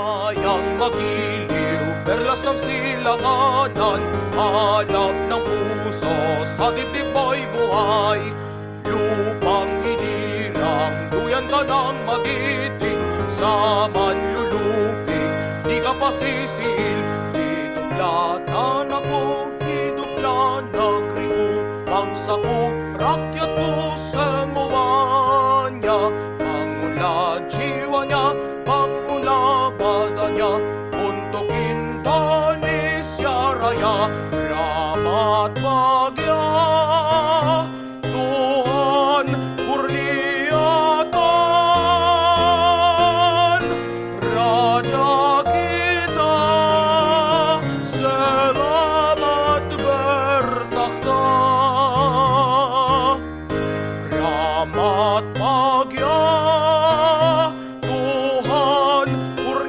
Bayang magiliw, perlas ng silanganan, hanap ng puso, sa dibdib mo'y buhay. Lupang hinirang, duyan ka ng magiting, sa manlulupig, di ka pa sisil. Hidupla tanako, hidupla nagriku, pangsaku, rakyat po sa mawanya, pangula jiwa niya, pangula badanya, untuk Indonesia Raya, Ramat Bagya, Tuhan kurniakan, Raja